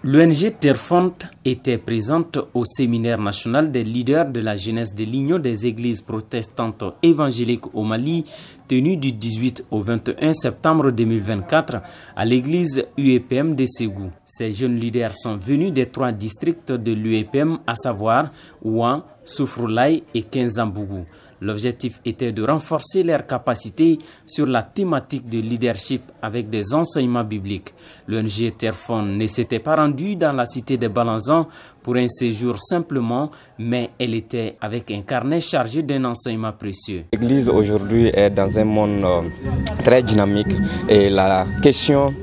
L'ONG Terfond était présente au séminaire national des leaders de la jeunesse de l'Union des églises protestantes évangéliques au Mali, tenu du 18 au 21 septembre 2024 à l'église UEPM de Ségou. Ces jeunes leaders sont venus des 3 districts de l'UEPM, à savoir Ouan, Soufroulaye et Kinzambougou. L'objectif était de renforcer leurs capacités sur la thématique de leadership avec des enseignements bibliques. L'ONG Terfond ne s'était pas rendue dans la cité de Balanzan pour un séjour simplement, mais elle était avec un carnet chargé d'un enseignement précieux. L'Église aujourd'hui est dans un monde très dynamique et la question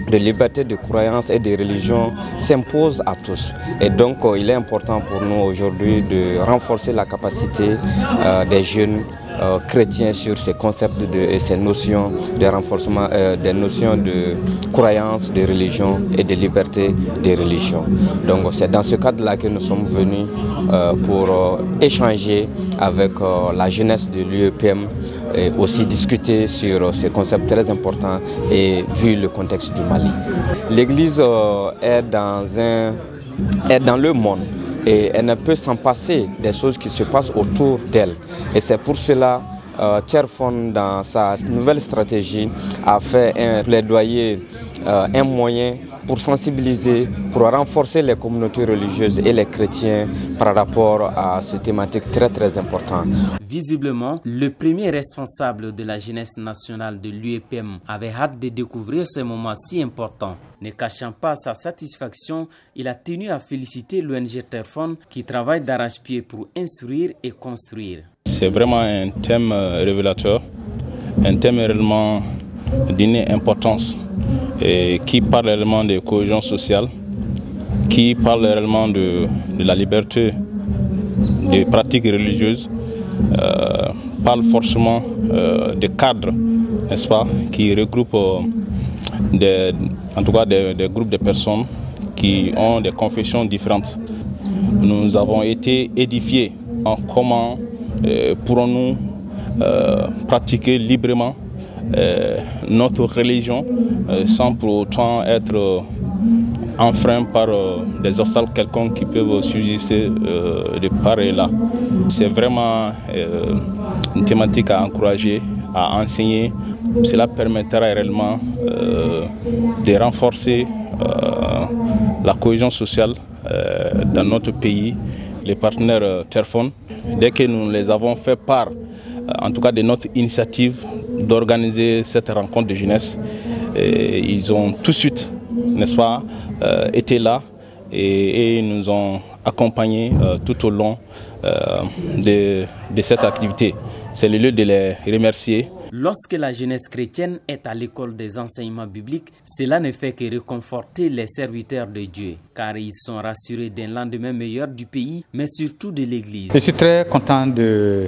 de liberté de croyance et de religion s'impose à tous. Et donc il est important pour nous aujourd'hui de renforcer la capacité des jeunes chrétiens sur ces concepts et ces notions de renforcement des notions de croyance, de religion et de liberté de religion. Donc c'est dans ce cadre-là que nous sommes venus pour échanger avec la jeunesse de l'UEPM et aussi discuter sur ces concepts très importants et vu le contexte du Mali. L'Église est dans le monde et elle ne peut s'en passer des choses qui se passent autour d'elle. Et c'est pour cela Terfond, dans sa nouvelle stratégie, a fait un plaidoyer, un moyen pour sensibiliser, pour renforcer les communautés religieuses et les chrétiens par rapport à cette thématique très importante. Visiblement, le premier responsable de la jeunesse nationale de l'UEPM avait hâte de découvrir ce moment si important. Ne cachant pas sa satisfaction, il a tenu à féliciter l'ONG Terfond qui travaille d'arrache-pied pour instruire et construire. C'est vraiment un thème révélateur, un thème réellement d'une importance et qui parle réellement de cohésion sociale, qui parle réellement de la liberté des pratiques religieuses, parle forcément des cadres, n'est-ce pas, qui regroupent en tout cas des groupes de personnes qui ont des confessions différentes. Nous avons été édifiés en comment pourrons-nous pratiquer librement notre religion sans pour autant être enfreint par des obstacles quelconques qui peuvent subsister de part et là. C'est vraiment une thématique à encourager, à enseigner. Cela permettra réellement de renforcer la cohésion sociale dans notre pays. Les partenaires Terfond, dès que nous les avons fait part, en tout cas de notre initiative d'organiser cette rencontre de jeunesse, ils ont tout de suite, n'est-ce pas, été là et nous ont accompagnés tout au long de cette activité. C'est le lieu de les remercier. Lorsque la jeunesse chrétienne est à l'école des enseignements bibliques, cela ne fait que réconforter les serviteurs de Dieu, car ils sont rassurés d'un lendemain meilleur du pays, mais surtout de l'Église. Je suis très content de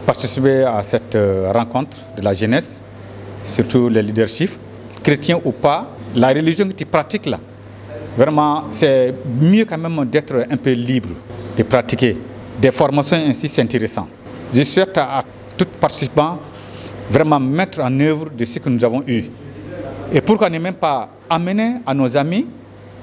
participer à cette rencontre de la jeunesse, surtout le leadership, chrétien ou pas. La religion que tu pratiques là, vraiment, c'est mieux quand même d'être un peu libre, de pratiquer. Des formations ainsi, c'est intéressant. Je souhaite à tout participant vraiment mettre en œuvre de ce que nous avons eu. Et pourquoi ne même pas amener à nos amis,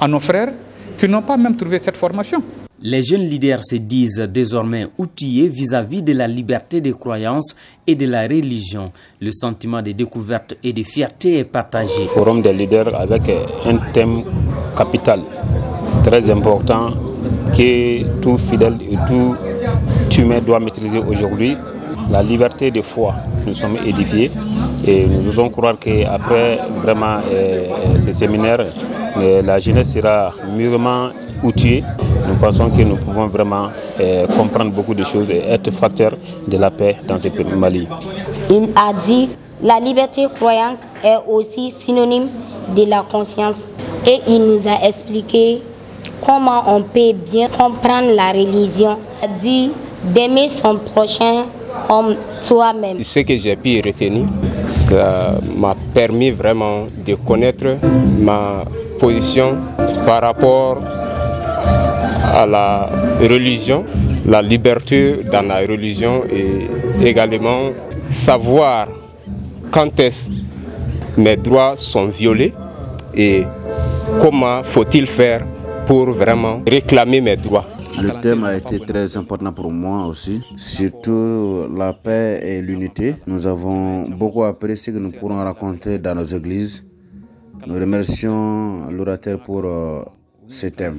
à nos frères, qui n'ont pas même trouvé cette formation. Les jeunes leaders se disent désormais outillés vis-à-vis de la liberté de croyance et de la religion. Le sentiment de découverte et de fierté est partagé. Forum des leaders avec un thème capital, très important, que tout fidèle et tout humain doit maîtriser aujourd'hui. La liberté de foi, nous sommes édifiés et nous osons croire qu'après vraiment ces séminaires, la jeunesse sera mûrement outillée. Nous pensons que nous pouvons vraiment comprendre beaucoup de choses et être facteurs de la paix dans ce Mali. Il a dit que la liberté de croyance est aussi synonyme de la conscience et il nous a expliqué comment on peut bien comprendre la religion. Il a dit d'aimer son prochain comme toi-même. Ce que j'ai pu retenir, ça m'a permis vraiment de connaître ma position par rapport à la religion, la liberté dans la religion et également savoir quand est-ce mes droits sont violés et comment faut-il faire pour vraiment réclamer mes droits. Le thème a été très important pour moi aussi, surtout la paix et l'unité. Nous avons beaucoup appris ce que nous pourrons raconter dans nos églises. Nous remercions l'orateur pour ce thème.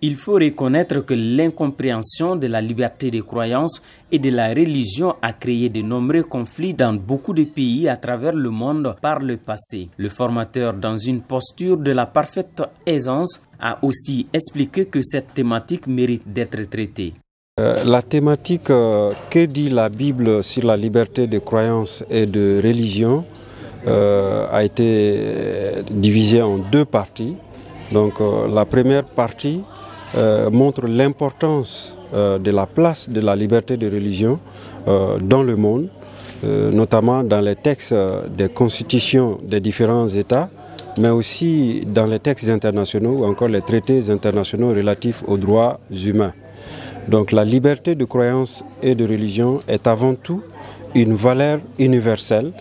Il faut reconnaître que l'incompréhension de la liberté de croyance et de la religion a créé de nombreux conflits dans beaucoup de pays à travers le monde par le passé. Le formateur, dans une posture de la parfaite aisance, a aussi expliqué que cette thématique mérite d'être traitée. La thématique que dit la Bible sur la liberté de croyance et de religion a été divisée en deux parties. Donc la première partie montre l'importance de la place de la liberté de religion dans le monde, notamment dans les textes des constitutions des différents États, mais aussi dans les textes internationaux ou encore les traités internationaux relatifs aux droits humains. Donc la liberté de croyance et de religion est avant tout une valeur universelle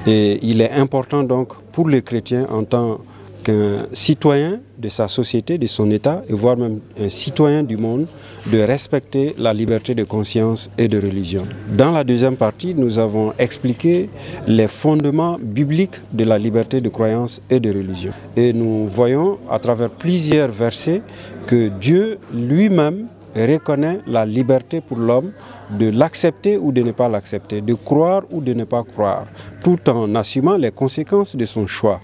et il est important donc pour les chrétiens en tant qu'un citoyen de sa société, de son État, et voire même un citoyen du monde, de respecter la liberté de conscience et de religion. Dans la deuxième partie, nous avons expliqué les fondements bibliques de la liberté de croyance et de religion. Et nous voyons à travers plusieurs versets que Dieu lui-même reconnaît la liberté pour l'homme de l'accepter ou de ne pas l'accepter, de croire ou de ne pas croire, tout en assumant les conséquences de son choix.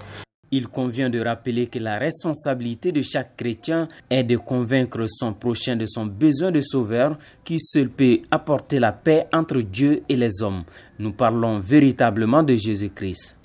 Il convient de rappeler que la responsabilité de chaque chrétien est de convaincre son prochain de son besoin de sauveur qui seul peut apporter la paix entre Dieu et les hommes. Nous parlons véritablement de Jésus-Christ.